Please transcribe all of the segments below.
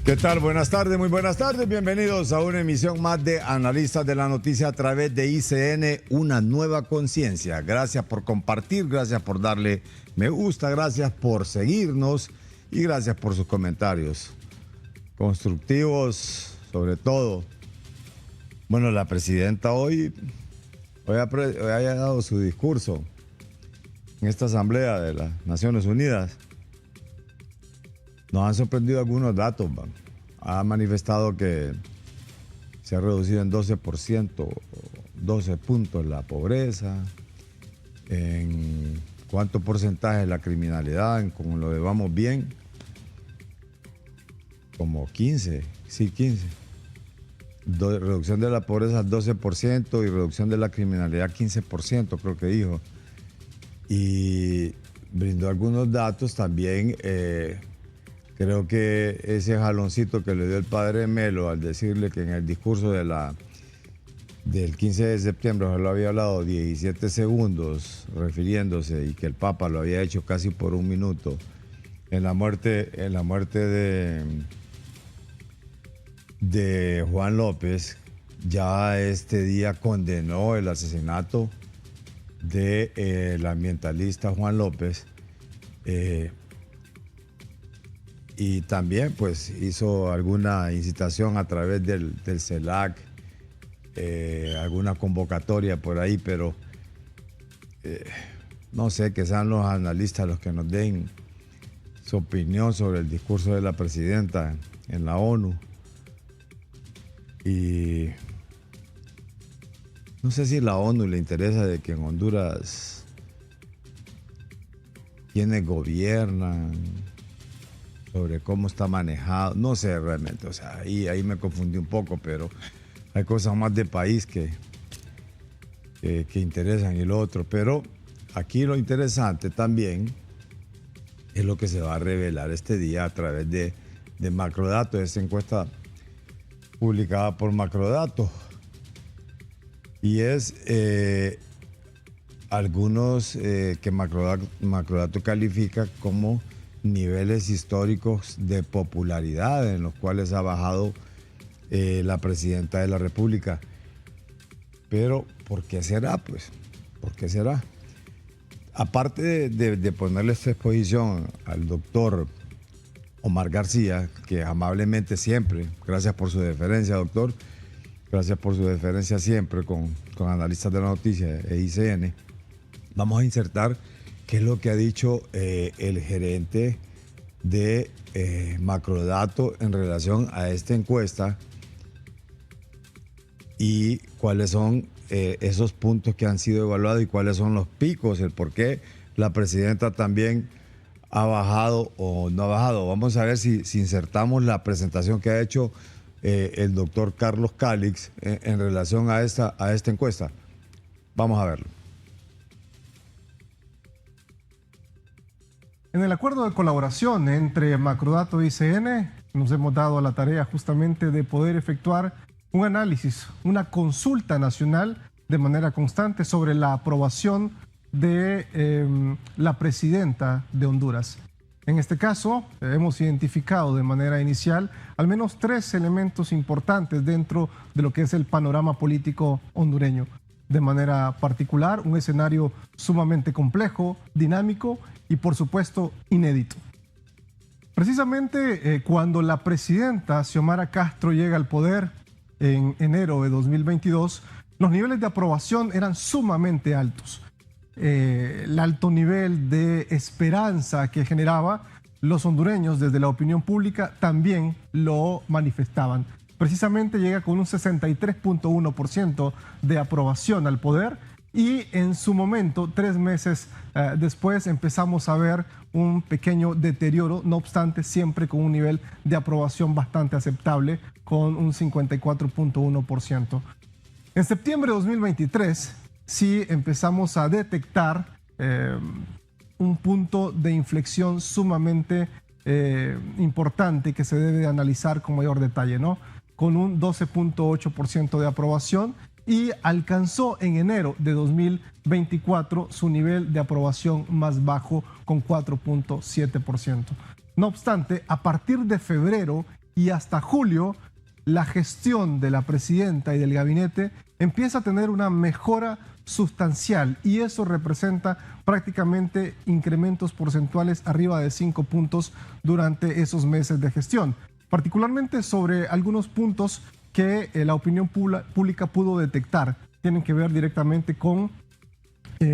¿Qué tal? Buenas tardes, muy buenas tardes. Bienvenidos a una emisión más de Analistas de la Noticia a través de ICN, una nueva conciencia. Gracias por compartir, gracias por darle me gusta, gracias por seguirnos y gracias por sus comentarios constructivos, sobre todo. Bueno, la presidenta hoy haya dado su discurso en esta asamblea de las Naciones Unidas. Nos han sorprendido algunos datos. Ha manifestado que se ha reducido en 12%, 12 puntos la pobreza, en cuánto porcentaje la criminalidad, como lo llevamos bien, como 15, sí, 15. Reducción de la pobreza 12% y reducción de la criminalidad 15%, creo que dijo. Y brindó algunos datos también. Creo que ese jaloncito que le dio el padre Melo al decirle que en el discurso del 15 de septiembre se lo había hablado 17 segundos refiriéndose y que el Papa lo había hecho casi por un minuto en la muerte de Juan López. Ya este día condenó el asesinato del ambientalista Juan López. Y también pues hizo alguna incitación a través del CELAC, alguna convocatoria por ahí, pero no sé, que sean los analistas los que nos den su opinión sobre el discurso de la presidenta en la ONU. Y no sé si a la ONU le interesa de que en Honduras quienes gobiernan, sobre cómo está manejado, no sé realmente, o sea, ahí me confundí un poco, pero hay cosas más de país que interesan y lo otro. Pero aquí lo interesante también es lo que se va a revelar este día a través de Macrodatos, esta encuesta publicada por Macrodatos. Y es algunos que Macrodatos califica como niveles históricos de popularidad en los cuales ha bajado la presidenta de la República. Pero, ¿por qué será? Pues, ¿por qué será? Aparte de ponerle esta exposición al doctor Omar García, que amablemente siempre, gracias por su deferencia, doctor, gracias por su deferencia siempre con Analistas de la Noticia e ICN, vamos a insertar qué es lo que ha dicho el gerente de Macrodatos en relación a esta encuesta y cuáles son esos puntos que han sido evaluados y cuáles son los picos, el por qué la presidenta también ha bajado o no ha bajado. Vamos a ver si insertamos la presentación que ha hecho el doctor Carlos Calix en relación a esta encuesta. Vamos a verlo. En el acuerdo de colaboración entre Macrodatos y ICN, nos hemos dado a la tarea justamente de poder efectuar un análisis, una consulta nacional de manera constante sobre la aprobación de la presidenta de Honduras. En este caso, hemos identificado de manera inicial al menos 3 elementos importantes dentro de lo que es el panorama político hondureño. De manera particular, un escenario sumamente complejo, dinámico y, por supuesto, inédito. Precisamente cuando la presidenta Xiomara Castro llega al poder en enero de 2022, los niveles de aprobación eran sumamente altos. El alto nivel de esperanza que generaba los hondureños desde la opinión pública también lo manifestaban. Precisamente llega con un 63.1% de aprobación al poder y en su momento, 3 meses después, empezamos a ver un pequeño deterioro, no obstante siempre con un nivel de aprobación bastante aceptable, con un 54.1%. En septiembre de 2023 sí empezamos a detectar un punto de inflexión sumamente importante que se debe analizar con mayor detalle, ¿no? Con un 12.8% de aprobación y alcanzó en enero de 2024 su nivel de aprobación más bajo con 4.7%. No obstante, a partir de febrero y hasta julio la gestión de la presidenta y del gabinete empieza a tener una mejora sustancial y eso representa prácticamente incrementos porcentuales arriba de 5 puntos durante esos meses de gestión, particularmente sobre algunos puntos que la opinión pública pudo detectar. Tienen que ver directamente con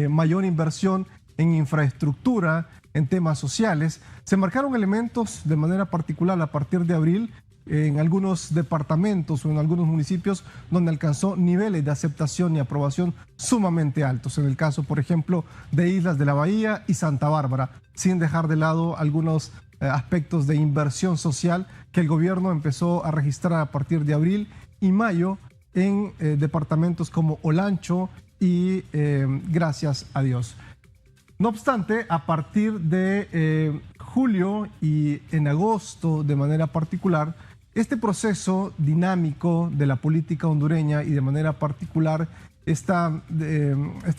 mayor inversión en infraestructura, en temas sociales. Se marcaron elementos de manera particular a partir de abril en algunos departamentos o en algunos municipios donde alcanzó niveles de aceptación y aprobación sumamente altos. En el caso, por ejemplo, de Islas de la Bahía y Santa Bárbara, sin dejar de lado algunos aspectos de inversión social que el gobierno empezó a registrar a partir de abril y mayo en departamentos como Olancho y Gracias a Dios. No obstante, a partir de julio y en agosto de manera particular, este proceso dinámico de la política hondureña y de manera particular este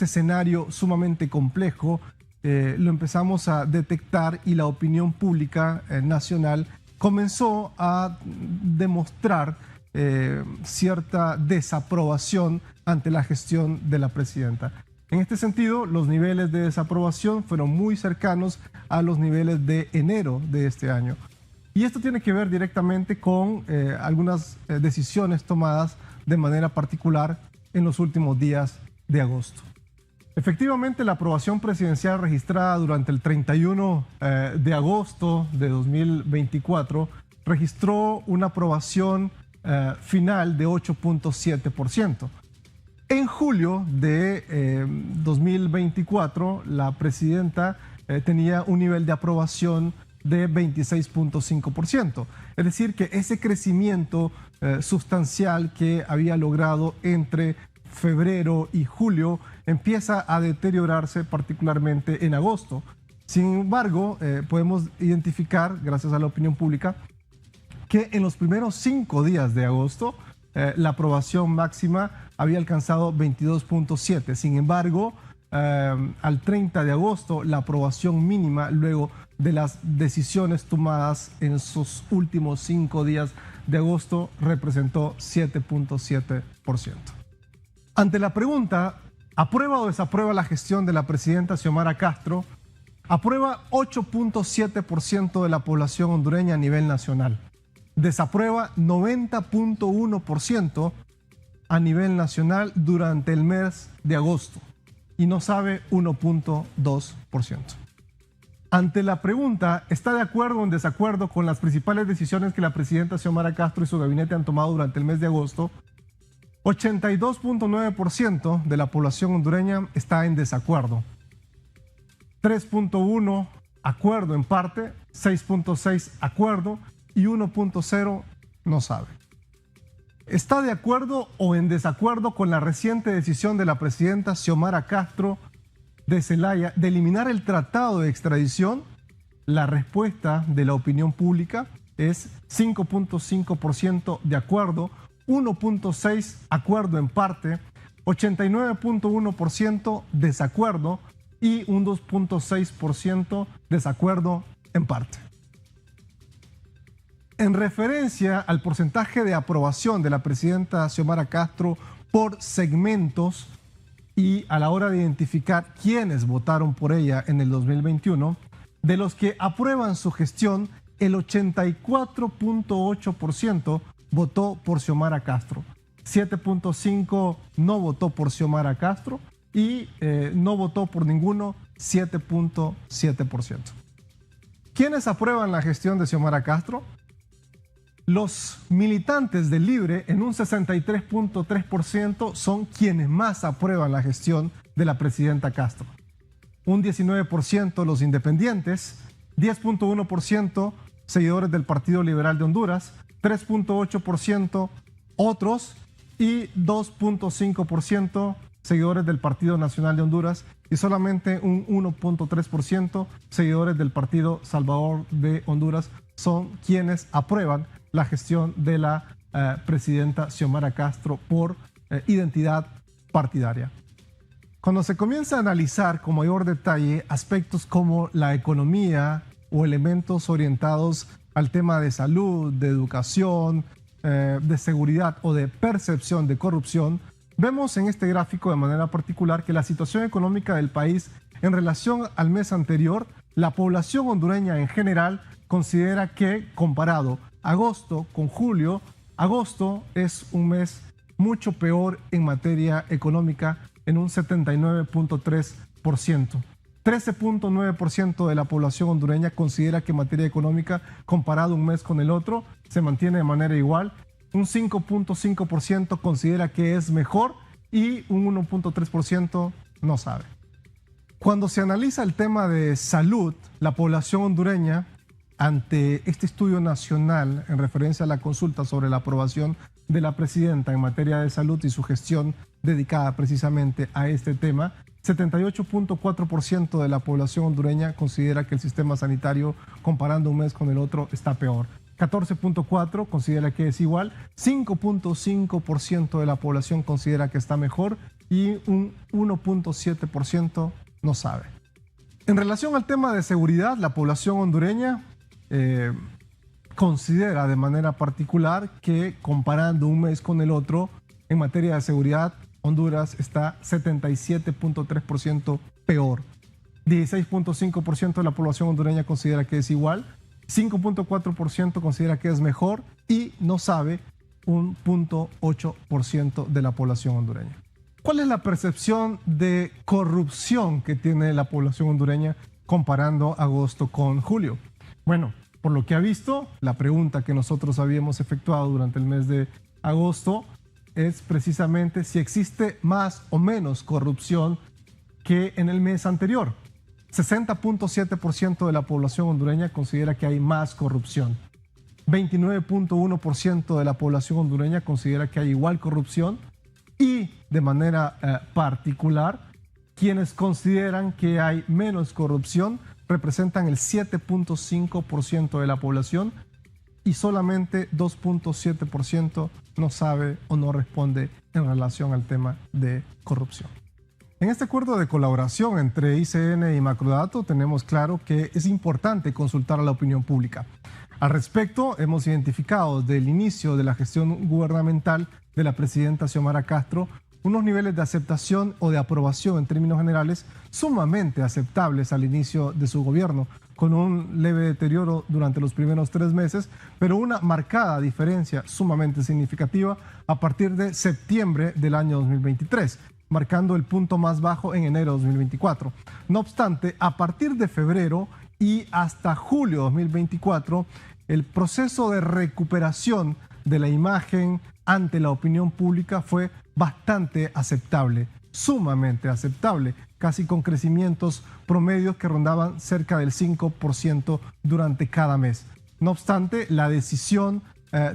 escenario sumamente complejo lo empezamos a detectar y la opinión pública nacional comenzó a demostrar cierta desaprobación ante la gestión de la presidenta. En este sentido, los niveles de desaprobación fueron muy cercanos a los niveles de enero de este año. Y esto tiene que ver directamente con algunas decisiones tomadas de manera particular en los últimos días de agosto. Efectivamente, la aprobación presidencial registrada durante el 31 de agosto de 2024 registró una aprobación final de 8.7%. En julio de 2024, la presidenta tenía un nivel de aprobación de 26.5%. Es decir, que ese crecimiento sustancial que había logrado entre febrero y julio empieza a deteriorarse particularmente en agosto. Sin embargo, podemos identificar, gracias a la opinión pública, que en los primeros 5 días de agosto la aprobación máxima había alcanzado 22.7. Sin embargo, al 30 de agosto, la aprobación mínima, luego de las decisiones tomadas en sus últimos 5 días de agosto, representó 7.7%. Ante la pregunta, ¿aprueba o desaprueba la gestión de la presidenta Xiomara Castro? Aprueba 8.7% de la población hondureña a nivel nacional. Desaprueba 90.1% a nivel nacional durante el mes de agosto y no sabe 1.2%. Ante la pregunta, ¿está de acuerdo o en desacuerdo con las principales decisiones que la presidenta Xiomara Castro y su gabinete han tomado durante el mes de agosto? 82.9% de la población hondureña está en desacuerdo. 3.1% acuerdo en parte, 6.6% acuerdo y 1.0% no sabe. ¿Está de acuerdo o en desacuerdo con la reciente decisión de la presidenta Xiomara Castro de Zelaya de eliminar el tratado de extradición? La respuesta de la opinión pública es 5.5% de acuerdo, 1.6% acuerdo en parte, 89.1% desacuerdo y un 2.6% desacuerdo en parte. En referencia al porcentaje de aprobación de la presidenta Xiomara Castro por segmentos y a la hora de identificar quiénes votaron por ella en el 2021, de los que aprueban su gestión, el 84.8% votó por Xiomara Castro, 7.5% no votó por Xiomara Castro y no votó por ninguno, 7.7%. ¿Quiénes aprueban la gestión de Xiomara Castro? Los militantes del Libre, en un 63.3%, son quienes más aprueban la gestión de la presidenta Castro. Un 19% los independientes, 10.1% seguidores del Partido Liberal de Honduras, 3.8% otros y 2.5% seguidores del Partido Nacional de Honduras y solamente un 1.3% seguidores del Partido Salvador de Honduras son quienes aprueban la gestión de la presidenta Xiomara Castro por identidad partidaria. Cuando se comienza a analizar con mayor detalle aspectos como la economía o elementos orientados al tema de salud, de educación, de seguridad o de percepción de corrupción, vemos en este gráfico de manera particular que la situación económica del país en relación al mes anterior, la población hondureña en general considera que, comparado agosto con julio, agosto es un mes mucho peor en materia económica en un 79.3%. 13.9% de la población hondureña considera que en materia económica, comparado un mes con el otro, se mantiene de manera igual. Un 5.5% considera que es mejor y un 1.3% no sabe. Cuando se analiza el tema de salud, la población hondureña, ante este estudio nacional en referencia a la consulta sobre la aprobación de la presidenta en materia de salud y su gestión dedicada precisamente a este tema, 78.4% de la población hondureña considera que el sistema sanitario, comparando un mes con el otro, está peor. 14.4% considera que es igual, 5.5% de la población considera que está mejor y un 1.7% no sabe. En relación al tema de seguridad, la población hondureña considera de manera particular que, comparando un mes con el otro, en materia de seguridad, Honduras está 77.3% peor. 16.5% de la población hondureña considera que es igual, 5.4% considera que es mejor y no sabe un 0.8% de la población hondureña. ¿Cuál es la percepción de corrupción que tiene la población hondureña comparando agosto con julio? Bueno, por lo que ha visto, la pregunta que nosotros habíamos efectuado durante el mes de agosto es precisamente si existe más o menos corrupción que en el mes anterior. 60.7% de la población hondureña considera que hay más corrupción. 29.1% de la población hondureña considera que hay igual corrupción. Y de manera particular, quienes consideran que hay menos corrupción representan el 7.5% de la población y solamente 2.7% no sabe o no responde en relación al tema de corrupción. En este acuerdo de colaboración entre ICN y Macrodato tenemos claro que es importante consultar a la opinión pública. Al respecto, hemos identificado desde el inicio de la gestión gubernamental de la presidenta Xiomara Castro unos niveles de aceptación o de aprobación en términos generales sumamente aceptables al inicio de su gobierno, con un leve deterioro durante los primeros 3 meses, pero una marcada diferencia sumamente significativa a partir de septiembre del año 2023, marcando el punto más bajo en enero de 2024. No obstante, a partir de febrero y hasta julio de 2024, el proceso de recuperación de la imagen ante la opinión pública fue bastante aceptable, sumamente aceptable, casi con crecimientos promedios que rondaban cerca del 5% durante cada mes. No obstante, la decisión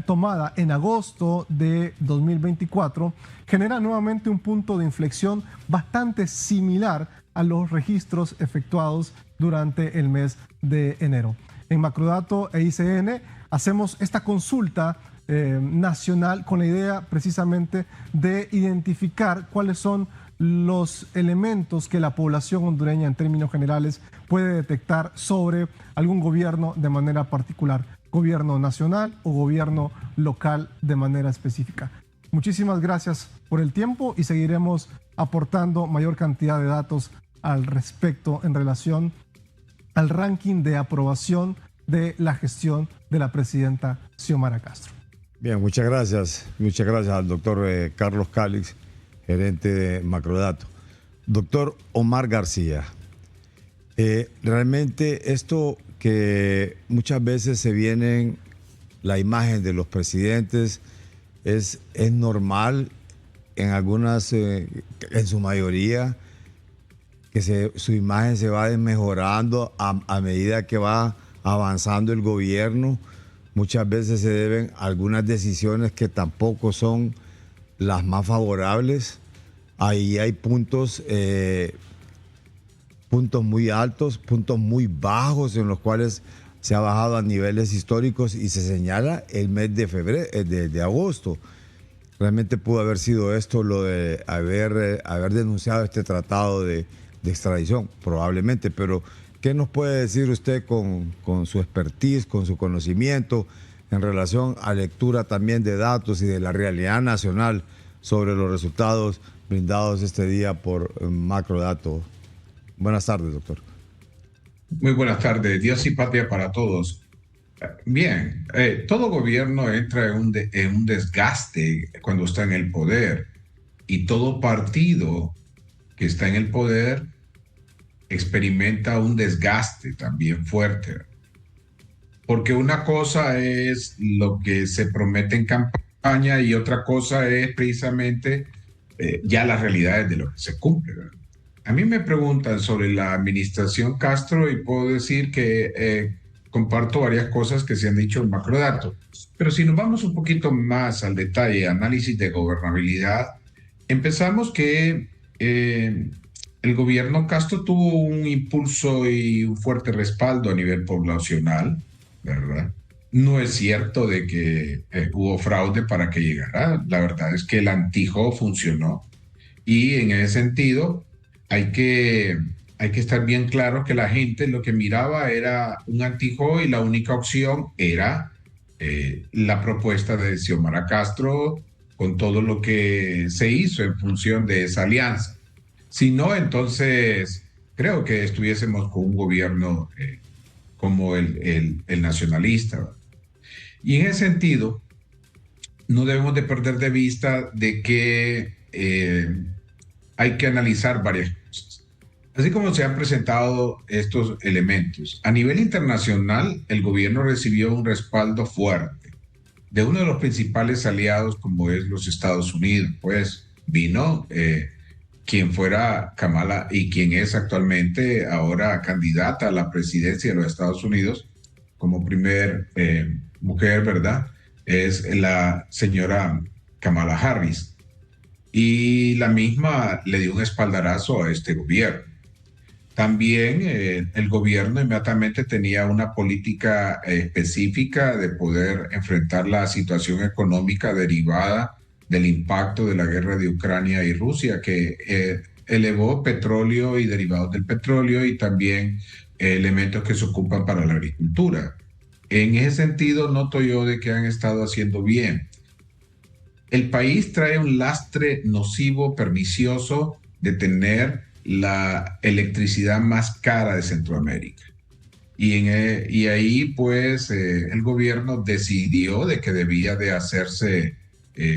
tomada en agosto de 2024 genera nuevamente un punto de inflexión bastante similar a los registros efectuados durante el mes de enero. En Macrodato e ICN hacemos esta consulta nacional con la idea precisamente de identificar cuáles son los elementos que la población hondureña en términos generales puede detectar sobre algún gobierno de manera particular, gobierno nacional o gobierno local de manera específica. Muchísimas gracias por el tiempo y seguiremos aportando mayor cantidad de datos al respecto en relación al ranking de aprobación de la gestión de la presidenta Xiomara Castro. Bien, muchas gracias al doctor Carlos Calix, gerente de Macrodato. Doctor Omar García, realmente esto que muchas veces se viene la imagen de los presidentes es normal en algunas, en su mayoría, que su imagen se va desmejorando a medida que va avanzando el gobierno. Muchas veces se deben a algunas decisiones que tampoco son las más favorables. Ahí hay puntos muy altos, puntos muy bajos en los cuales se ha bajado a niveles históricos y se señala el mes de febrero, de agosto. Realmente pudo haber sido esto lo de haber denunciado este tratado de extradición, probablemente, pero ¿Qué nos puede decir usted con su expertise, con su conocimiento en relación a lectura también de datos y de la realidad nacional sobre los resultados brindados este día por Macrodato? Buenas tardes, doctor. Muy buenas tardes. Dios y patria para todos. Bien, todo gobierno entra en un desgaste cuando está en el poder, y todo partido que está en el poder experimenta un desgaste también fuerte. Porque una cosa es lo que se promete en campaña y otra cosa es precisamente ya las realidades de lo que se cumple, ¿verdad? A mí me preguntan sobre la administración Castro y puedo decir que comparto varias cosas que se han dicho en Macrodato. Pero si nos vamos un poquito más al detalle, análisis de gobernabilidad, empezamos que el gobierno Castro tuvo un impulso y un fuerte respaldo a nivel poblacional, ¿verdad? No es cierto de que hubo fraude para que llegara. La verdad es que el antijo funcionó, y en ese sentido hay que estar bien claro que la gente lo que miraba era un antijo y la única opción era la propuesta de Xiomara Castro, con todo lo que se hizo en función de esa alianza. Si no, entonces creo que estuviésemos con un gobierno como el nacionalista, ¿verdad? Y en ese sentido, no debemos de perder de vista de que hay que analizar varias cosas. Así como se han presentado estos elementos, a nivel internacional, el gobierno recibió un respaldo fuerte de uno de los principales aliados, como es los Estados Unidos. Pues vino quien fuera Kamala y quien es actualmente ahora candidata a la presidencia de los Estados Unidos como primer mujer, ¿verdad? Es la señora Kamala Harris. Y la misma le dio un espaldarazo a este gobierno. También el gobierno inmediatamente tenía una política específica de poder enfrentar la situación económica derivada del impacto de la guerra de Ucrania y Rusia, que elevó petróleo y derivados del petróleo, y también elementos que se ocupan para la agricultura. En ese sentido, noto yo de que han estado haciendo bien. El país trae un lastre nocivo, pernicioso, de tener la electricidad más cara de Centroamérica. Y ahí, pues, el gobierno decidió de que debía de hacerse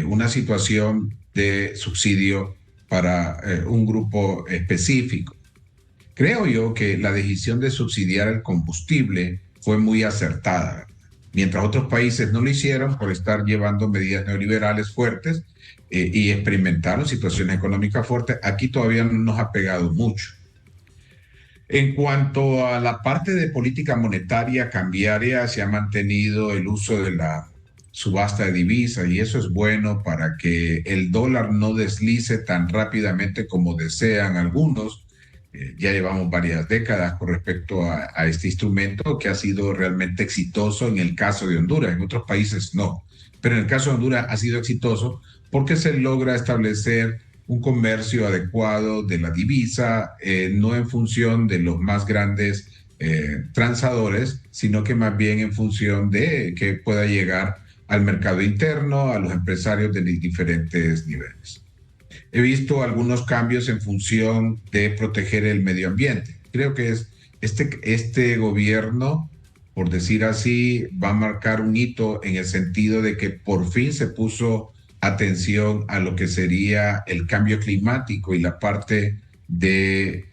una situación de subsidio para un grupo específico. Creo yo que la decisión de subsidiar el combustible fue muy acertada, mientras otros países no lo hicieron por estar llevando medidas neoliberales fuertes y experimentaron situaciones económicas fuertes. Aquí todavía no nos ha pegado mucho. En cuanto a la parte de política monetaria cambiaria, se ha mantenido el uso de la subasta de divisas, y eso es bueno para que el dólar no deslice tan rápidamente como desean algunos. Ya llevamos varias décadas con respecto a este instrumento, que ha sido realmente exitoso en el caso de Honduras. En otros países no, pero en el caso de Honduras ha sido exitoso porque se logra establecer un comercio adecuado de la divisa, no en función de los más grandes transadores, sino que más bien en función de que pueda llegar al mercado interno, a los empresarios de diferentes niveles. He visto algunos cambios en función de proteger el medio ambiente. Creo que este gobierno, por decir así, va a marcar un hito en el sentido de que por fin se puso atención a lo que sería el cambio climático y la parte de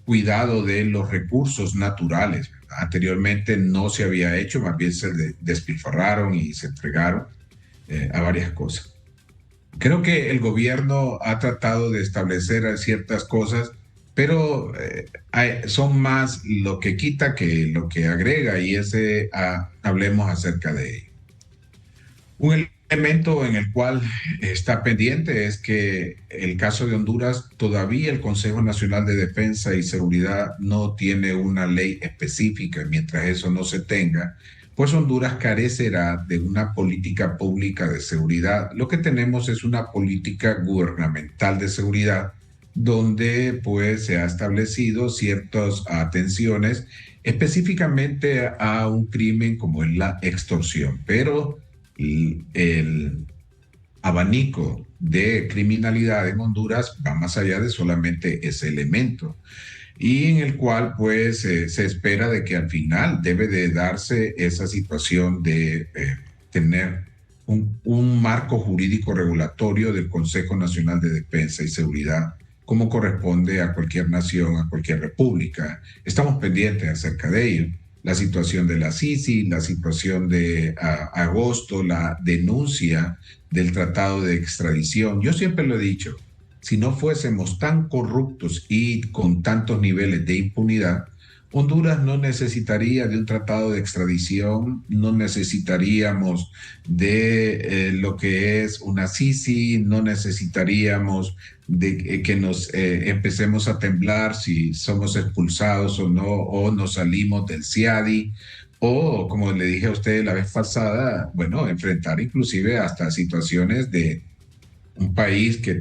cuidado de los recursos naturales. Anteriormente no se había hecho, más bien se despilfarraron y se entregaron a varias cosas. Creo que el gobierno ha tratado de establecer ciertas cosas, pero son más lo que quita que lo que agrega, y hablemos acerca de ello. Un elemento en el cual está pendiente es que el caso de Honduras, todavía el Consejo Nacional de Defensa y Seguridad no tiene una ley específica. Mientras eso no se tenga, pues Honduras carecerá de una política pública de seguridad. Lo que tenemos es una política gubernamental de seguridad donde pues se ha establecido ciertas atenciones específicamente a un crimen como es la extorsión, pero el abanico de criminalidad en Honduras va más allá de solamente ese elemento y en el cual pues se espera de que al final debe de darse esa situación de tener un marco jurídico regulatorio del Consejo Nacional de Defensa y Seguridad como corresponde a cualquier nación, a cualquier república. Estamos pendientes acerca de ello. La situación de la Sisi, la situación de agosto, la denuncia del tratado de extradición. Yo siempre lo he dicho, si no fuésemos tan corruptos y con tantos niveles de impunidad, Honduras no necesitaría de un tratado de extradición, no necesitaríamos de lo que es una Sisi, no necesitaríamos de que nos empecemos a temblar si somos expulsados o no, o nos salimos del CIADI, o como le dije a usted la vez pasada, bueno, enfrentar inclusive hasta situaciones de un país que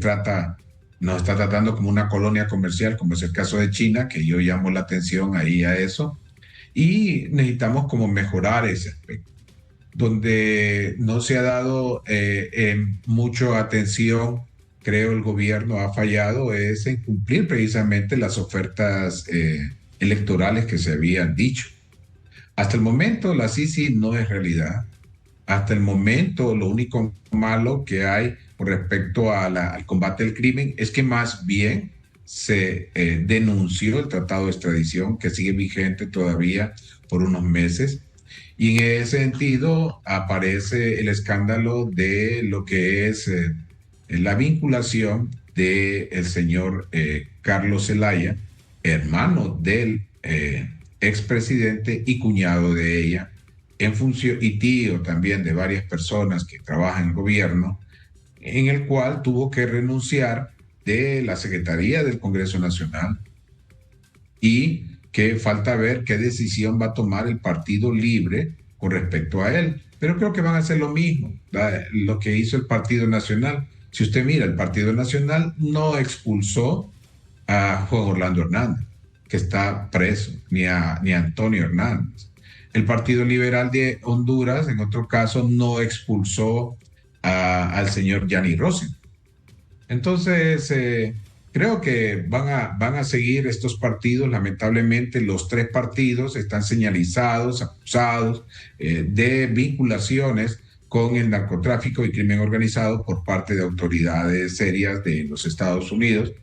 nos está tratando como una colonia comercial, como es el caso de China, que yo llamo la atención ahí a eso, y necesitamos como mejorar ese aspecto. Donde no se ha dado mucha atención, creo el gobierno ha fallado, es en cumplir precisamente las ofertas electorales que se habían dicho. Hasta el momento la Sisi no es realidad. Hasta el momento lo único malo que hay con respecto al combate del crimen es que más bien se denunció el tratado de extradición que sigue vigente todavía por unos meses. Y en ese sentido aparece el escándalo de lo que es la vinculación del señor Carlos Zelaya, hermano del expresidente y cuñado de ella, en función, y tío también de varias personas que trabajan en el gobierno, en el cual tuvo que renunciar de la Secretaría del Congreso Nacional y que falta ver qué decisión va a tomar el Partido Libre con respecto a él. Pero creo que van a hacer lo mismo, lo que hizo el Partido Nacional. Si usted mira, el Partido Nacional no expulsó a Juan Orlando Hernández, que está preso, ni a Antonio Hernández. El Partido Liberal de Honduras, en otro caso, no expulsó al señor Gianni Rosen. Entonces, creo que van a seguir estos partidos. Lamentablemente, los tres partidos están señalizados, acusados de vinculaciones con el narcotráfico y crimen organizado por parte de autoridades serias de los Estados Unidos.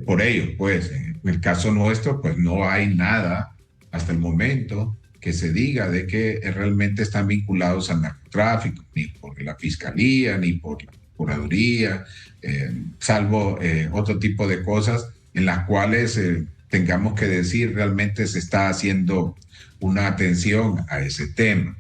Por ello, pues, en el caso nuestro, pues no hay nada hasta el momento que se diga de que realmente están vinculados al narcotráfico, ni por la Fiscalía, ni por la Procuraduría, salvo otro tipo de cosas en las cuales tengamos que decir realmente se está haciendo una atención a ese tema.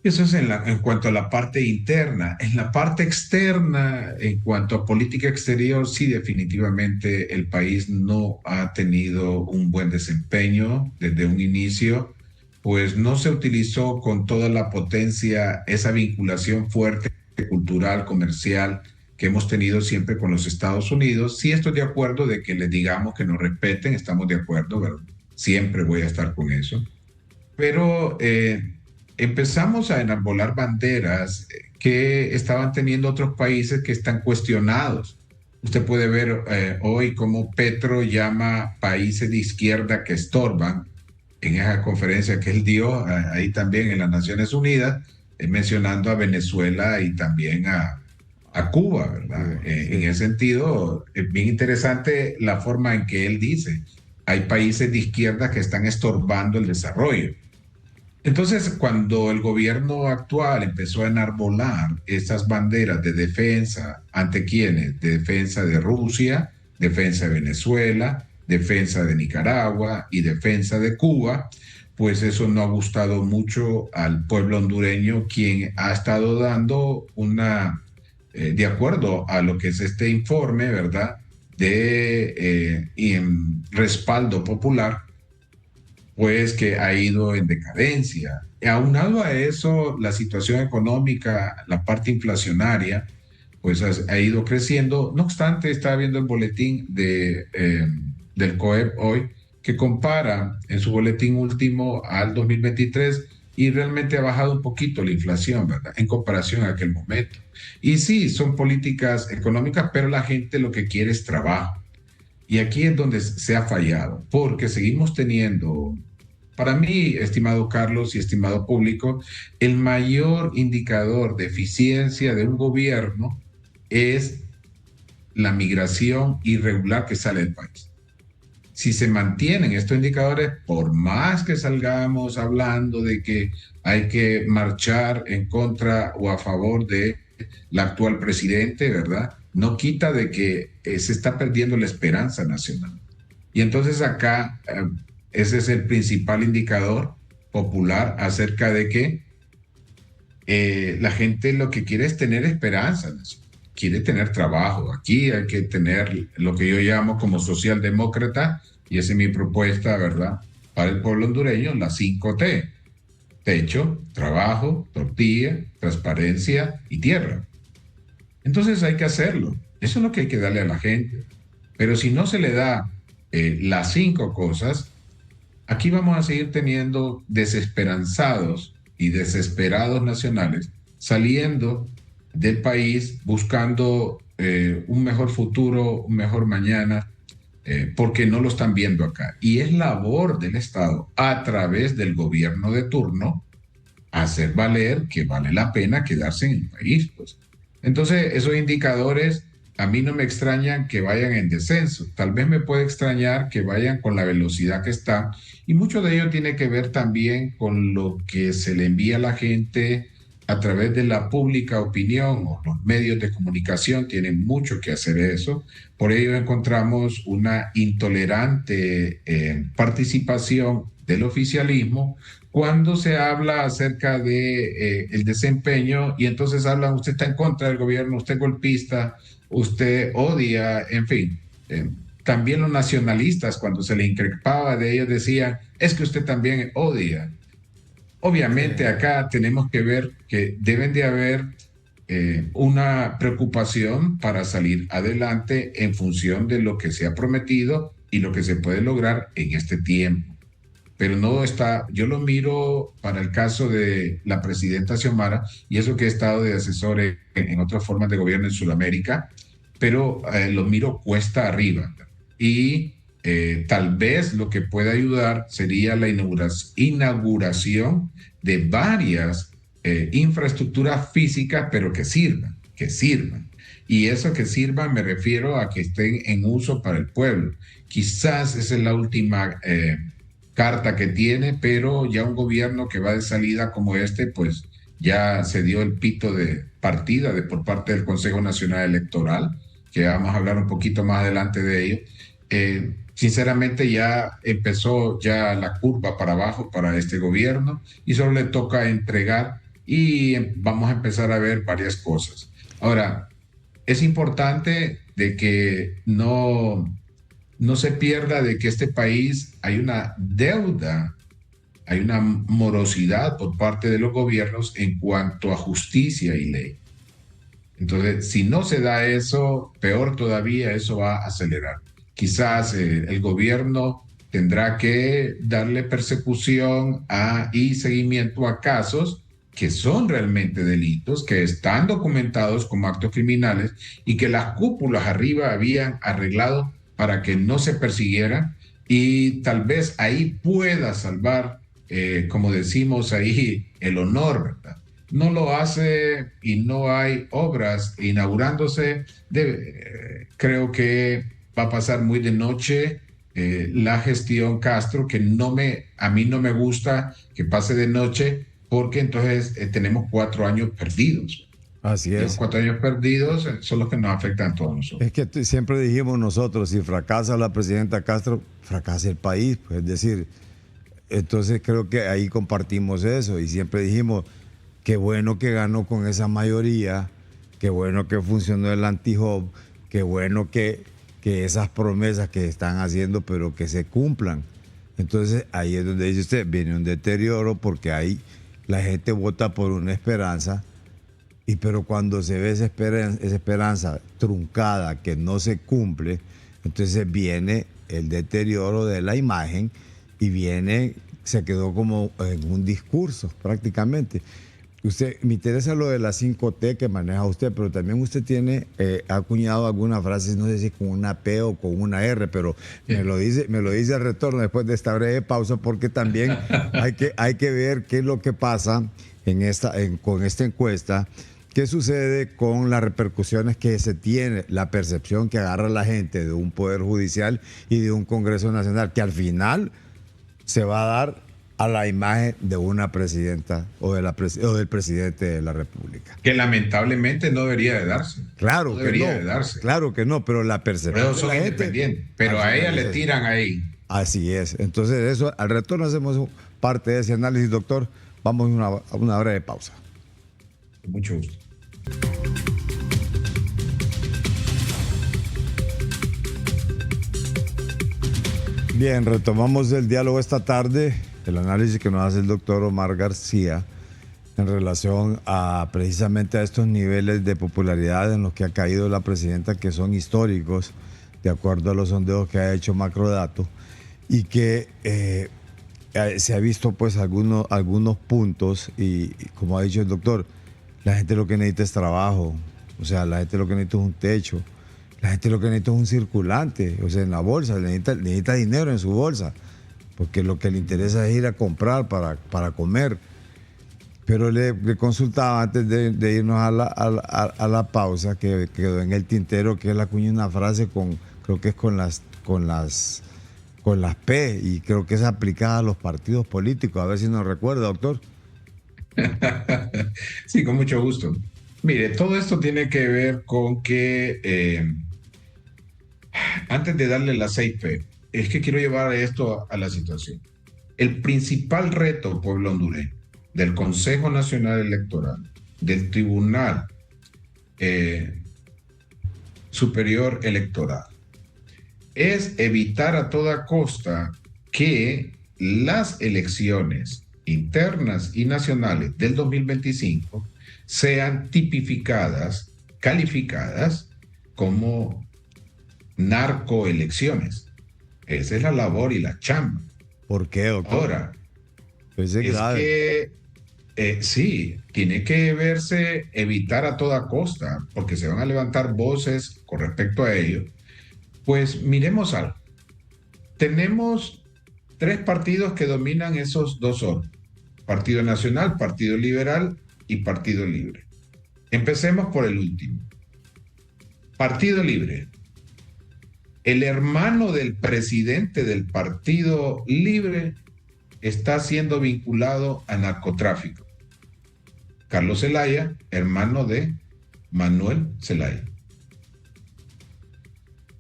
Eso es en cuanto a la parte interna. En la parte externa, en cuanto a política exterior, sí, definitivamente el país no ha tenido un buen desempeño desde un inicio, pues no se utilizó con toda la potencia esa vinculación fuerte cultural, comercial, que hemos tenido siempre con los Estados Unidos. Sí estoy de acuerdo de que les digamos que nos respeten, estamos de acuerdo, ¿verdad? Siempre voy a estar con eso. Pero empezamos a enarbolar banderas que estaban teniendo otros países que están cuestionados. Usted puede ver hoy cómo Petro llama países de izquierda que estorban en esa conferencia que él dio ahí también en las Naciones Unidas, mencionando a Venezuela y también a Cuba, ¿verdad? Sí. En ese sentido, es bien interesante la forma en que él dice, hay países de izquierda que están estorbando el desarrollo. Entonces, cuando el gobierno actual empezó a enarbolar esas banderas de defensa, ¿ante quiénes? De defensa de Rusia, defensa de Venezuela, defensa de Nicaragua y defensa de Cuba, pues eso no ha gustado mucho al pueblo hondureño, quien ha estado dando de acuerdo a lo que es este informe, ¿verdad?, de respaldo popular, pues que ha ido en decadencia. Aunado a eso, la situación económica, la parte inflacionaria, pues ha ido creciendo. No obstante, estaba viendo el boletín del COEP hoy, que compara en su boletín último al 2023 y realmente ha bajado un poquito la inflación, ¿verdad? En comparación a aquel momento. Y sí, son políticas económicas, pero la gente lo que quiere es trabajo. Y aquí es donde se ha fallado, porque seguimos teniendo, para mí, estimado Carlos y estimado público, el mayor indicador de eficiencia de un gobierno es la migración irregular que sale del país. Si se mantienen estos indicadores, por más que salgamos hablando de que hay que marchar en contra o a favor de la actual presidente, ¿verdad? No quita de que se está perdiendo la esperanza nacional. Y entonces acá ese es el principal indicador popular acerca de que la gente lo que quiere es tener esperanza nacional, quiere tener trabajo. Aquí hay que tener lo que yo llamo como socialdemócrata, y esa es mi propuesta, ¿verdad? Para el pueblo hondureño, las 5T: techo, trabajo, tortilla, transparencia y tierra. Entonces hay que hacerlo. Eso es lo que hay que darle a la gente. Pero si no se le da las 5 cosas, aquí vamos a seguir teniendo desesperanzados y desesperados nacionales saliendo del país buscando un mejor futuro, un mejor mañana, porque no lo están viendo acá. Y es labor del Estado, a través del gobierno de turno, hacer valer que vale la pena quedarse en el país, pues. Entonces, esos indicadores a mí no me extrañan que vayan en descenso. Tal vez me puede extrañar que vayan con la velocidad que está. Y mucho de ello tiene que ver también con lo que se le envía a la gente a través de la pública opinión, o los medios de comunicación tienen mucho que hacer eso. Por ello encontramos una intolerante participación del oficialismo cuando se habla acerca de el desempeño, y entonces hablan: usted está en contra del gobierno, usted es golpista, usted odia, en fin. También los nacionalistas, cuando se le increpaba de ellos, decían: es que usted también odia. Obviamente acá tenemos que ver que deben de haber una preocupación para salir adelante en función de lo que se ha prometido y lo que se puede lograr en este tiempo. Pero no está, yo lo miro para el caso de la presidenta Xiomara, y eso que he estado de asesor en otras formas de gobierno en Sudamérica, pero lo miro cuesta arriba. Y tal vez lo que pueda ayudar sería la inauguración de varias infraestructuras físicas, pero que sirvan, que sirvan. Y eso que sirvan me refiero a que estén en uso para el pueblo. Quizás esa es la última carta que tiene, pero ya un gobierno que va de salida como este, pues ya se dio el pito de partida por parte del Consejo Nacional Electoral, que vamos a hablar un poquito más adelante de ello. Sinceramente ya empezó ya la curva para abajo para este gobierno, y solo le toca entregar, y vamos a empezar a ver varias cosas. Ahora, es importante de que no se pierda de que este país hay una deuda, hay una morosidad por parte de los gobiernos en cuanto a justicia y ley. Entonces, si no se da eso, peor todavía, eso va a acelerar. Quizás el gobierno tendrá que darle persecución y seguimiento a casos que son realmente delitos, que están documentados como actos criminales y que las cúpulas arriba habían arreglado para que no se persiguieran, y tal vez ahí pueda salvar, como decimos ahí, el honor, ¿verdad? No lo hace y no hay obras inaugurándose. Creo que va a pasar muy de noche la gestión Castro, que a mí no me gusta que pase de noche, porque entonces tenemos 4 años perdidos. Así Los es. 4 años perdidos son los que nos afectan a todos nosotros. Es que siempre dijimos nosotros: si fracasa la presidenta Castro, fracasa el país. Pues, es decir, entonces creo que ahí compartimos eso, y siempre dijimos: qué bueno que ganó con esa mayoría, qué bueno que funcionó el anti-job, qué bueno que esas promesas que están haciendo, pero que se cumplan. Entonces ahí es donde dice usted, viene un deterioro, porque ahí la gente vota por una esperanza pero cuando se ve esa esperanza truncada que no se cumple, entonces viene el deterioro de la imagen y se quedó como en un discurso prácticamente. Me interesa lo de las 5T que maneja usted, pero también usted ha acuñado algunas frases, no sé si con una P o con una R, pero me lo dice al retorno después de esta breve pausa, porque también hay que ver qué es lo que pasa con esta encuesta, qué sucede con las repercusiones que se tiene, la percepción que agarra la gente de un poder judicial y de un Congreso Nacional, que al final se va a dar a la imagen de una presidenta o del presidente de la República. Que lamentablemente no debería de darse. Claro no que debería no. de darse. Claro que no, pero la percepción de la gente, independientes. Pero a ella le tiran ahí. Así es. Entonces, eso, al retorno hacemos parte de ese análisis, doctor. Vamos a una breve pausa. Con mucho gusto. Bien, retomamos el diálogo esta tarde, el análisis que nos hace el doctor Omar García en relación a precisamente a estos niveles de popularidad en los que ha caído la presidenta, que son históricos, de acuerdo a los sondeos que ha hecho Macrodato, y que se ha visto pues algunos puntos, y como ha dicho el doctor, la gente lo que necesita es trabajo, o sea, la gente lo que necesita es un techo. La gente lo que necesita es un circulante, o sea, en la bolsa, necesita dinero en su bolsa, porque lo que le interesa es ir a comprar para comer. Pero le consultaba antes de irnos a la pausa, que quedó en el tintero, que él acuñó una frase creo que es con las P, y creo que es aplicada a los partidos políticos. A ver si nos recuerda, doctor. Sí, con mucho gusto. Mire, todo esto tiene que ver con que, antes de darle la 6P, es que quiero llevar esto a la situación. El principal reto, pueblo hondureño, del Consejo Nacional Electoral, del Tribunal Superior Electoral, es evitar a toda costa que las elecciones internas y nacionales del 2025 sean tipificadas, calificadas como narcoelecciones. Esa es la labor y la chamba. ¿Por qué, doctor? Ahora, pues es que sí, tiene que verse, evitar a toda costa, porque se van a levantar voces con respecto a ello. Pues miremos algo. Tenemos 3 partidos que dominan esos 2 órdenes: Partido Nacional, Partido Liberal y Partido Libre. Empecemos por el último. Partido Libre. El hermano del presidente del Partido Libre está siendo vinculado a narcotráfico. Carlos Zelaya, hermano de Manuel Zelaya.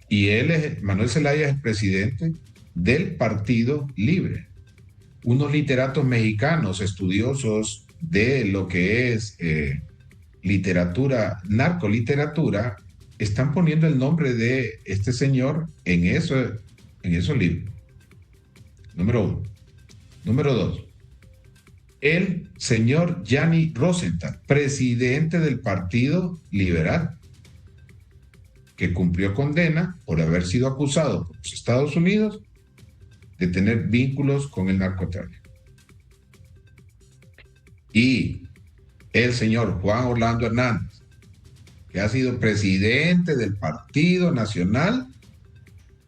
Y Manuel Zelaya es el presidente del Partido Libre. Unos literatos mexicanos estudiosos de lo que es narcoliteratura, están poniendo el nombre de este señor en esos libros. Número 1. Número 2. El señor Gianni Rosenthal, presidente del Partido Liberal, que cumplió condena por haber sido acusado por los Estados Unidos de tener vínculos con el narcotráfico. Y el señor Juan Orlando Hernández, que ha sido presidente del Partido Nacional,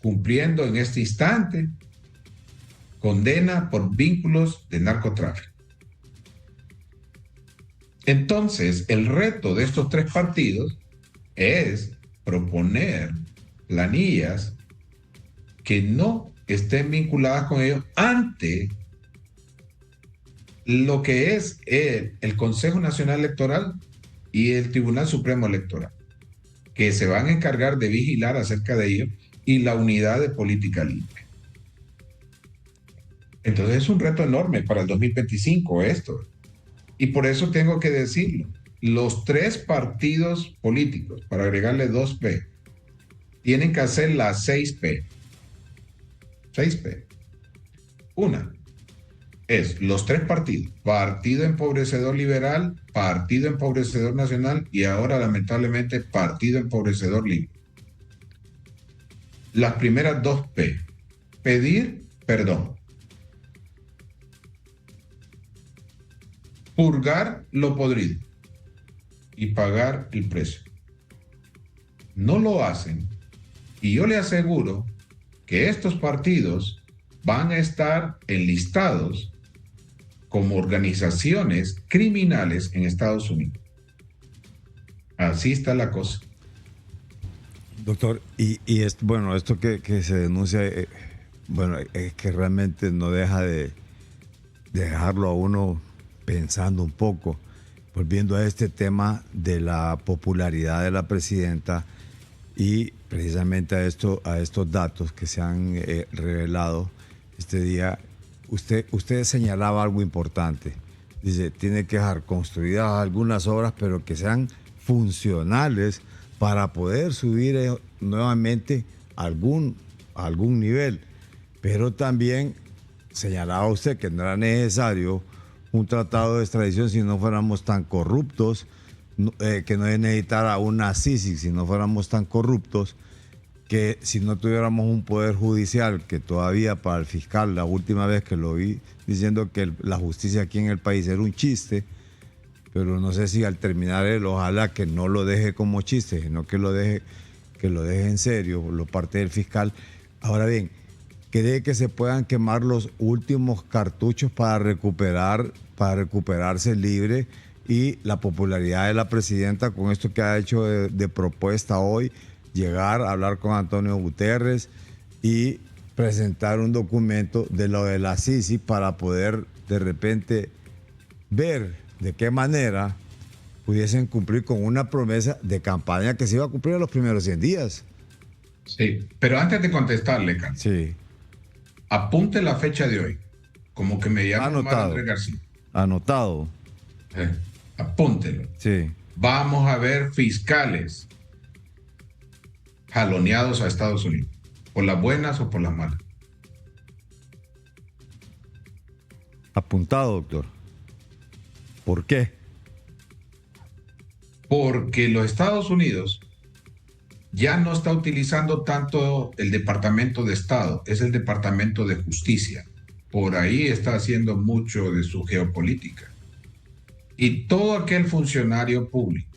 cumpliendo en este instante condena por vínculos de narcotráfico. Entonces, el reto de estos 3 partidos es proponer planillas que no estén vinculadas con ellos ante lo que es el Consejo Nacional Electoral y el Tribunal Supremo Electoral, que se van a encargar de vigilar acerca de ello, y la Unidad de Política Limpia. Entonces es un reto enorme para el 2025 esto. Y por eso tengo que decirlo. Los 3 partidos políticos, para agregarle 2P, tienen que hacer las 6P. 6P. Una, Es los tres partidos: Partido Empobrecedor Liberal, Partido Empobrecedor Nacional y ahora, lamentablemente, Partido Empobrecedor Libre. Las primeras dos P: pedir perdón, purgar lo podrido y pagar el precio. No lo hacen, y yo le aseguro que estos partidos van a estar enlistados como organizaciones criminales en Estados Unidos. Así está la cosa. Doctor, y esto, bueno, esto que se denuncia, bueno, es que realmente no deja de dejarlo a uno pensando un poco, volviendo a este tema de la popularidad de la presidenta y precisamente a estos datos que se han revelado este día. Usted señalaba algo importante. Dice, tiene que dejar construidas algunas obras, pero que sean funcionales para poder subir nuevamente a algún nivel. Pero también señalaba usted que no era necesario un tratado de extradición si no fuéramos tan corruptos, que no necesitara una CICIG si no fuéramos tan corruptos, que si no tuviéramos un poder judicial, que todavía para el fiscal, la última vez que lo vi diciendo que la justicia aquí en el país era un chiste, pero no sé si al terminar él, ojalá que no lo deje como chiste, sino que lo deje en serio, lo parte del fiscal. Ahora bien, ¿cree que se puedan quemar los últimos cartuchos para recuperarse libre y la popularidad de la presidenta con esto que ha hecho de propuesta hoy, llegar a hablar con Antonio Guterres y presentar un documento de lo de la CICI para poder de repente ver de qué manera pudiesen cumplir con una promesa de campaña que se iba a cumplir en los primeros 100 días? Sí, pero antes de contestarle, Carlos, Sí. Apunte la fecha de hoy, como que me llamo Andrés García. Anotado. Apúntelo. Sí. Vamos a ver fiscales jaloneados a Estados Unidos, por las buenas o por las malas. Apuntado, doctor. ¿Por qué? Porque los Estados Unidos ya no está utilizando tanto el Departamento de Estado, es el Departamento de Justicia. Por ahí está haciendo mucho de su geopolítica. Y todo aquel funcionario público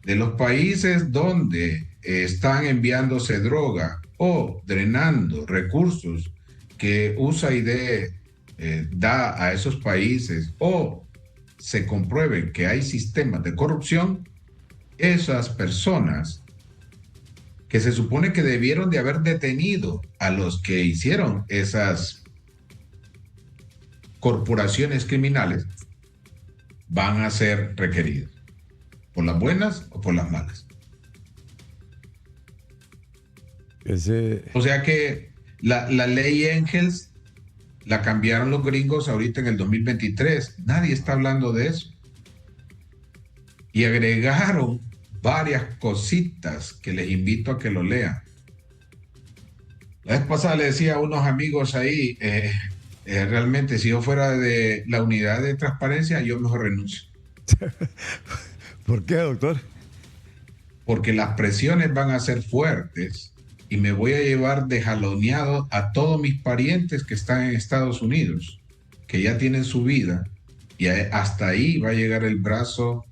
de los países donde están enviándose droga o drenando recursos que USAID da a esos países, o se compruebe que hay sistemas de corrupción, esas personas que se supone que debieron de haber detenido a los que hicieron esas corporaciones criminales van a ser requeridos, por las buenas o por las malas. O sea que la ley Engels la cambiaron los gringos ahorita en el 2023. Nadie está hablando de eso. Y agregaron varias cositas que les invito a que lo lean. La vez pasada le decía a unos amigos ahí, realmente si yo fuera de la unidad de transparencia, yo mejor renuncio. ¿Por qué, doctor? Porque las presiones van a ser fuertes y me voy a llevar de jaloneado a todos mis parientes que están en Estados Unidos, que ya tienen su vida, y hasta ahí va a llegar el brazo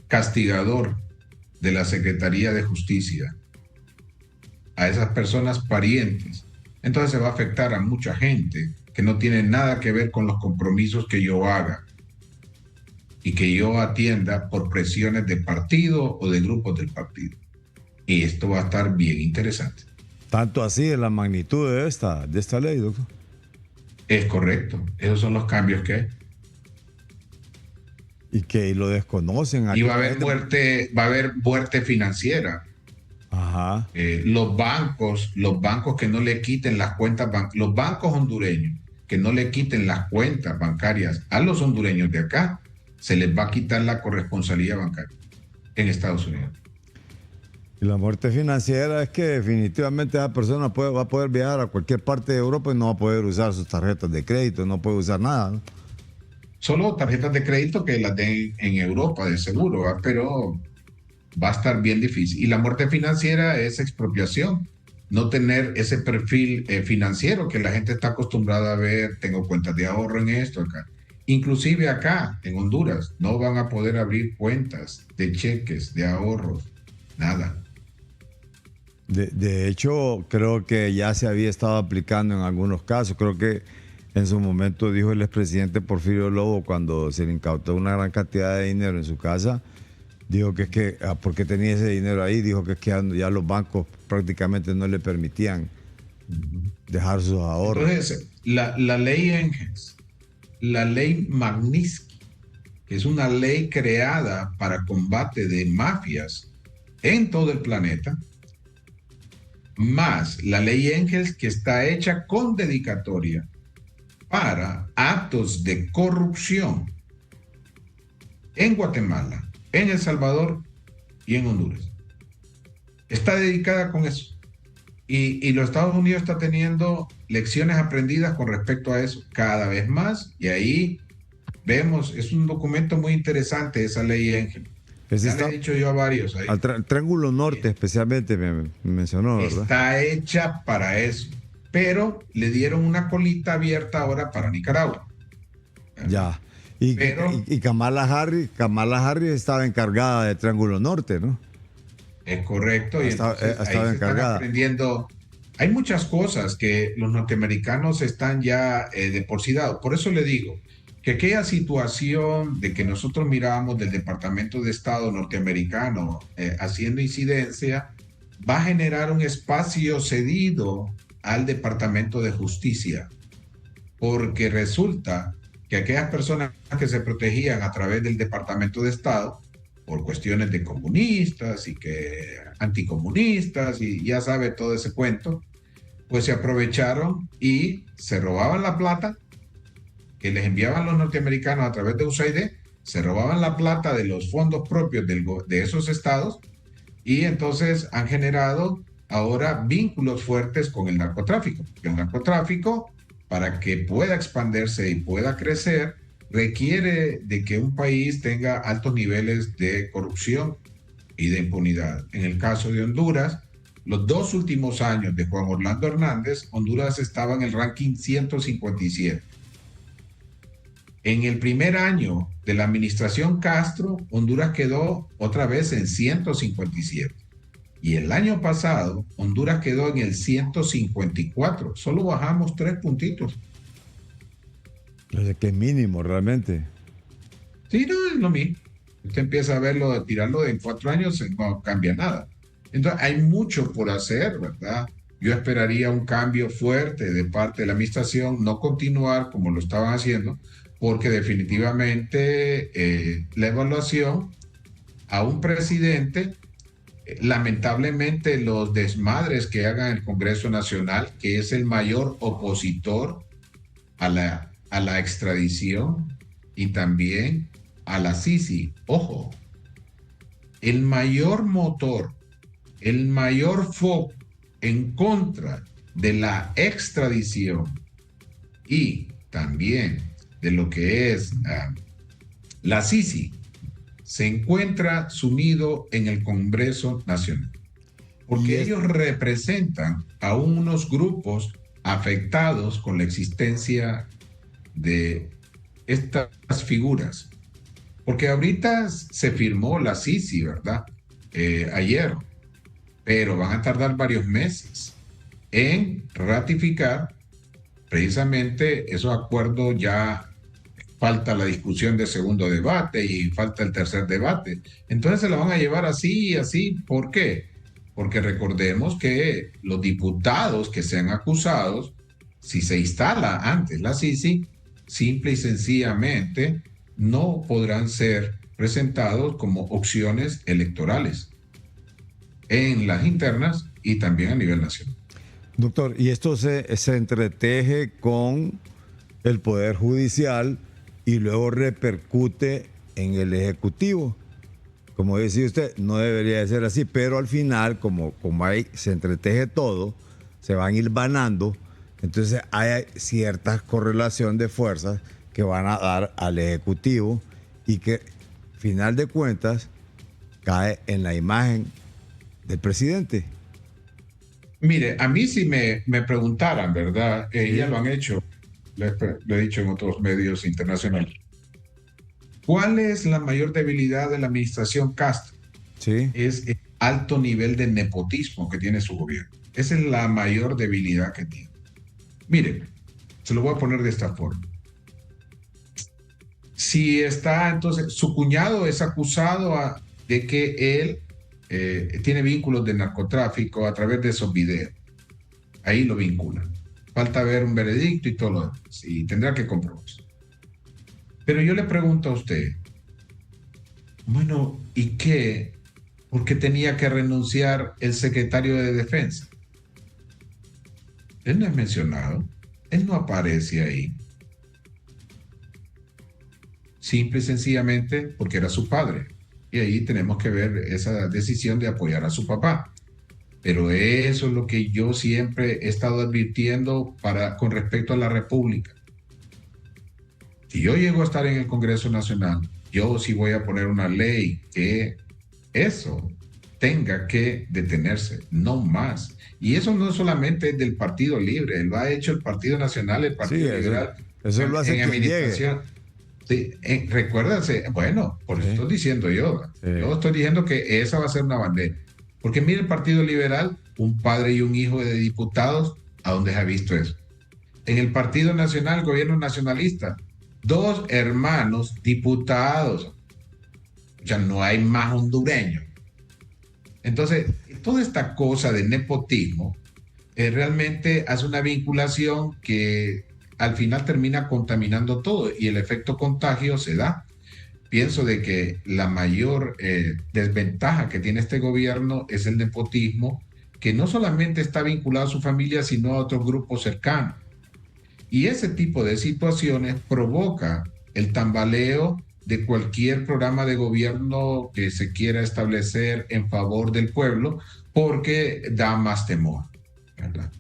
castigador de la Secretaría de Justicia a esas personas parientes. Entonces se va a afectar a mucha gente que no tiene nada que ver con los compromisos que yo haga y que yo atienda por presiones de partido o de grupos del partido. Y esto va a estar bien interesante. Tanto así es la magnitud de esta ley, doctor. Es correcto. Esos son los cambios que hay. Y que lo desconocen. Y va a haber muerte financiera. Ajá. Los bancos que no le quiten las cuentas, los bancos hondureños que no le quiten las cuentas bancarias a los hondureños de acá, se les va a quitar la corresponsabilidad bancaria en Estados Unidos. Y la muerte financiera es que definitivamente esa persona va a poder viajar a cualquier parte de Europa y no va a poder usar sus tarjetas de crédito, no puede usar nada, ¿no? Solo tarjetas de crédito que las den en Europa, de seguro, ¿va? Pero va a estar bien difícil. Y la muerte financiera es expropiación, no tener ese perfil financiero que la gente está acostumbrada a ver, tengo cuentas de ahorro en esto, acá. Inclusive acá, en Honduras, no van a poder abrir cuentas de cheques, de ahorros, nada. De hecho, creo que ya se había estado aplicando en algunos casos. Creo que en su momento dijo el expresidente Porfirio Lobo, cuando se le incautó una gran cantidad de dinero en su casa, dijo que es que, ¿por qué tenía ese dinero ahí? Dijo que es que ya los bancos prácticamente no le permitían dejar sus ahorros. Entonces, la ley Engels, la ley Magnitsky, que es una ley creada para combate de mafias en todo el planeta, más la ley Engels, que está hecha con dedicatoria para actos de corrupción en Guatemala, en El Salvador y en Honduras. Está dedicada con eso. Y los Estados Unidos está teniendo lecciones aprendidas con respecto a eso cada vez más. Y ahí vemos, es un documento muy interesante esa ley Engels. Ya le he dicho yo a varios ahí. Al Triángulo Norte especialmente me mencionó, ¿verdad? Está hecha para eso. Pero le dieron una colita abierta ahora para Nicaragua. Ya. Y Kamala Harris estaba encargada de Triángulo Norte, ¿no? Es correcto. Y estaba ahí se están aprendiendo. Hay muchas cosas que los norteamericanos están ya de por sí dados. Por eso le digo que aquella situación de que nosotros mirábamos del Departamento de Estado norteamericano haciendo incidencia, va a generar un espacio cedido al Departamento de Justicia, porque resulta que aquellas personas que se protegían a través del Departamento de Estado por cuestiones de comunistas y que anticomunistas y ya sabe todo ese cuento, pues se aprovecharon y se robaban la plata que les enviaban los norteamericanos a través de USAID, se robaban la plata de los fondos propios de esos estados y entonces han generado ahora vínculos fuertes con el narcotráfico. El narcotráfico, para que pueda expandirse y pueda crecer, requiere de que un país tenga altos niveles de corrupción y de impunidad. En el caso de Honduras, los 2 últimos años de Juan Orlando Hernández, Honduras estaba en el ranking 157. En el primer año de la administración Castro, Honduras quedó otra vez en 157. Y el año pasado, Honduras quedó en el 154. Solo bajamos 3 puntitos. Que mínimo, realmente. Sí, no, es lo mismo. Usted empieza a verlo, tirarlo en 4 años, no cambia nada. Entonces, hay mucho por hacer, ¿verdad? Yo esperaría un cambio fuerte de parte de la administración, no continuar como lo estaban haciendo, porque definitivamente la evaluación a un presidente, lamentablemente los desmadres que haga el Congreso Nacional, que es el mayor opositor a la extradición y también a la Sisi. Ojo, el mayor motor, el mayor foco en contra de la extradición y también de lo que es la Sisi, se encuentra sumido en el Congreso Nacional, porque ellos representan a unos grupos afectados con la existencia de estas figuras. Porque ahorita se firmó la Sisi, ¿verdad? Ayer, pero van a tardar varios meses en ratificar precisamente esos acuerdos. Ya falta la discusión de segundo debate y falta el tercer debate. Entonces se lo van a llevar así y así. ¿Por qué? Porque recordemos que los diputados que sean acusados, si se instala antes la Sisi, simple y sencillamente no podrán ser presentados como opciones electorales en las internas y también a nivel nacional. Doctor, y esto se entreteje con el Poder Judicial y luego repercute en el Ejecutivo. como decía usted, no debería de ser así, pero al final, como ahí se entreteje todo, se van hilvanando, entonces hay cierta correlación de fuerzas que van a dar al Ejecutivo y que, final de cuentas, cae en la imagen del presidente. Mire, a mí si me preguntaran, ¿verdad? Ya lo han hecho, lo he dicho en otros medios internacionales. ¿Cuál es la mayor debilidad de la administración Castro? Sí. Es el alto nivel de nepotismo que tiene su gobierno. Esa es la mayor debilidad que tiene. Mire, se lo voy a poner de esta forma. Si está, entonces, su cuñado es acusado de que él tiene vínculos de narcotráfico a través de esos videos. Ahí lo vinculan. Falta ver un veredicto y todo lo demás. Y tendrá que comprobarse. Pero yo le pregunto a usted, bueno, ¿y qué? ¿Por qué tenía que renunciar el secretario de Defensa? Él no es mencionado. Él no aparece ahí. Simple y sencillamente porque era su padre. Y ahí tenemos que ver esa decisión de apoyar a su papá. Pero eso es lo que yo siempre he estado advirtiendo con respecto a la República. Si yo llego a estar en el Congreso Nacional, yo sí voy a poner una ley que eso tenga que detenerse, no más. Y eso no solamente es del Partido Libre, lo ha hecho el Partido Nacional, el Partido Liberal. Eso lo hace en quien administración. Sí, recuérdense, bueno, por eso estoy diciendo yo. Yo estoy diciendo que esa va a ser una bandera. Porque mire el Partido Liberal, un padre y un hijo de diputados, ¿a dónde se ha visto eso? En el Partido Nacional, gobierno nacionalista, 2 hermanos diputados. Ya no hay más hondureños. Entonces, toda esta cosa de nepotismo realmente hace una vinculación que al final termina contaminando todo y el efecto contagio se da. Pienso de que la mayor desventaja que tiene este gobierno es el nepotismo, que no solamente está vinculado a su familia, sino a otros grupos cercanos. Y ese tipo de situaciones provoca el tambaleo de cualquier programa de gobierno que se quiera establecer en favor del pueblo, porque da más temor, ¿verdad?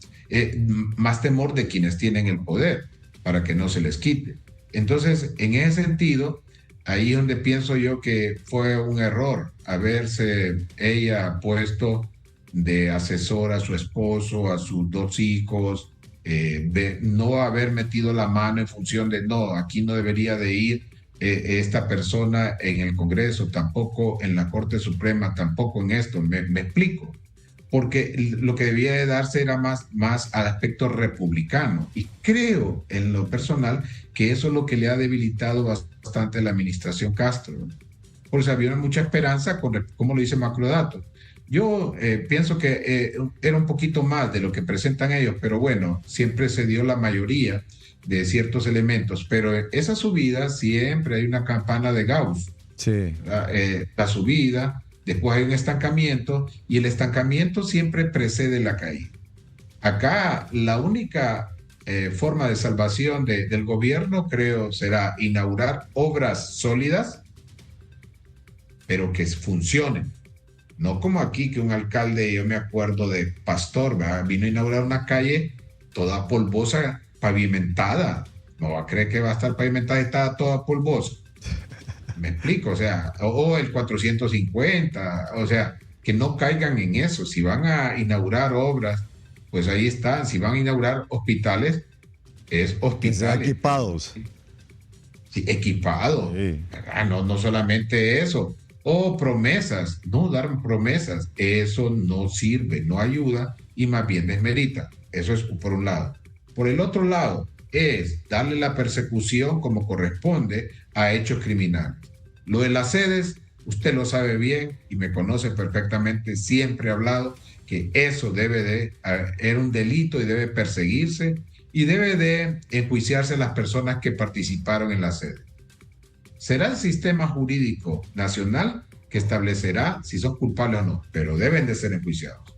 Más temor de quienes tienen el poder, para que no se les quite. Entonces, en ese sentido, ahí es donde pienso yo que fue un error haberse ella puesto de asesora a su esposo, a sus 2 hijos, de no haber metido la mano en función de, no, aquí no debería de ir esta persona en el Congreso, tampoco en la Corte Suprema, tampoco en esto, me explico. Porque lo que debía de darse era más al aspecto republicano. Y creo, en lo personal, que eso es lo que le ha debilitado bastante la administración Castro. Porque había mucha esperanza, como lo dice Macrodato. Yo pienso que era un poquito más de lo que presentan ellos, pero bueno, siempre se dio la mayoría de ciertos elementos. Pero esa subida siempre hay una campana de Gauss. Sí. La subida, después hay un estancamiento y el estancamiento siempre precede la caída. Acá la única forma de salvación del gobierno, creo, será inaugurar obras sólidas, pero que funcionen. No como aquí que un alcalde, yo me acuerdo de Pastor, ¿verdad? Vino a inaugurar una calle toda polvosa, pavimentada. No va a creer que va a estar pavimentada y está toda polvosa. Me explico, o sea, o el 450, o sea, que no caigan en eso. Si van a inaugurar obras, pues ahí están. Si van a inaugurar hospitales, es hospitales. Que sean equipados. Sí, equipados. Sí. No solamente eso. O promesas, no dar promesas. Eso no sirve, no ayuda y más bien desmerita. Eso es por un lado. Por el otro lado, es darle la persecución como corresponde a hechos criminales. Lo de las sedes, usted lo sabe bien y me conoce perfectamente, siempre he hablado que eso era un delito y debe perseguirse y debe de enjuiciarse las personas que participaron en la sede. Será el sistema jurídico nacional que establecerá si son culpables o no, pero deben de ser enjuiciados.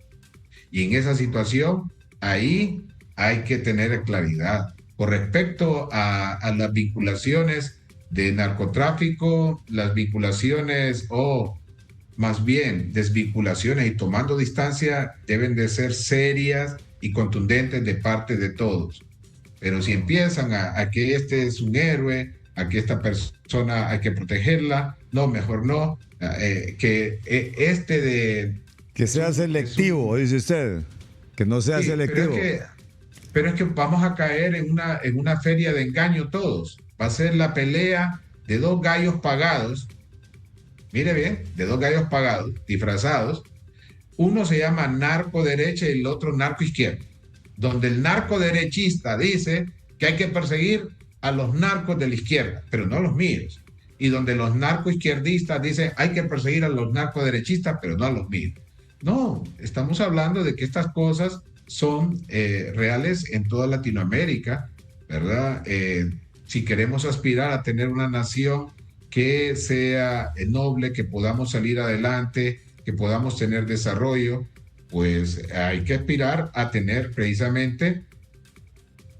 Y en esa situación, ahí hay que tener claridad. Con respecto a las vinculaciones de narcotráfico, las vinculaciones más bien desvinculaciones y tomando distancia deben de ser serias y contundentes de parte de todos. Pero si empiezan a que este es un héroe, a que esta persona hay que protegerla, no, mejor no, Que sea selectivo, dice usted, que no sea selectivo. Pero es que vamos a caer en una feria de engaño todos. Va a ser la pelea de dos gallos pagados, mire bien, de dos gallos pagados, disfrazados. Uno se llama narco derecha y el otro narco izquierda, donde el narco derechista dice que hay que perseguir a los narcos de la izquierda, pero no a los míos. Y donde los narco izquierdistas dicen hay que perseguir a los narco derechistas, pero no a los míos. No, estamos hablando de que estas cosas son reales en toda Latinoamérica, ¿verdad? Si queremos aspirar a tener una nación que sea noble, que podamos salir adelante, que podamos tener desarrollo, pues hay que aspirar a tener precisamente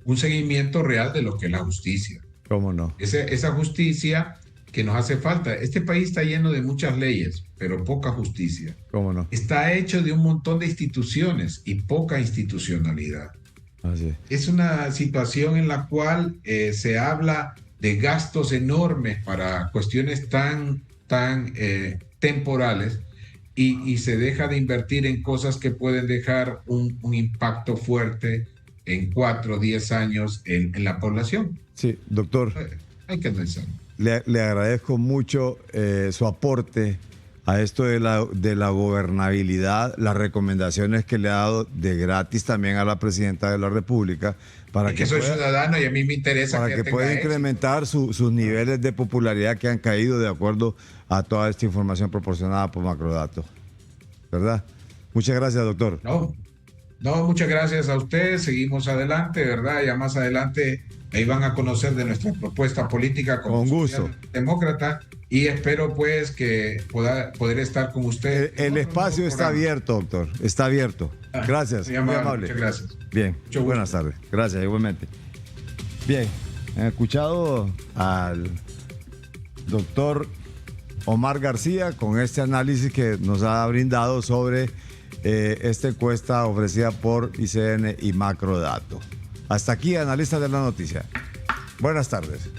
un seguimiento real de lo que es la justicia. ¿Cómo no? Esa justicia que nos hace falta. Este país está lleno de muchas leyes, pero poca justicia. ¿Cómo no? Está hecho de un montón de instituciones y poca institucionalidad. Así es. Es una situación en la cual se habla de gastos enormes para cuestiones tan temporales y se deja de invertir en cosas que pueden dejar un impacto fuerte en 4 o 10 años en la población. Sí, doctor. Hay que analizar. Le agradezco mucho su aporte a esto de la gobernabilidad, las recomendaciones que le ha dado de gratis también a la presidenta de la República. Para que soy ciudadano y a mí me interesa para que pueda incrementar sus niveles de popularidad que han caído de acuerdo a toda esta información proporcionada por Macrodatos. ¿Verdad? Muchas gracias, doctor. No, muchas gracias a ustedes. Seguimos adelante, ¿verdad? Ya más adelante ahí van a conocer de nuestra propuesta política con gusto. Demócrata y espero pues que poder estar con ustedes. El espacio está abierto, doctor. Está abierto. Gracias. Muy amable. Muchas gracias. Bien. Buenas tardes. Gracias, igualmente. Bien. Han escuchado al doctor Omar García con este análisis que nos ha brindado sobre esta encuesta ofrecida por ICN y Macrodatos. Hasta aquí, analistas de la noticia. Buenas tardes.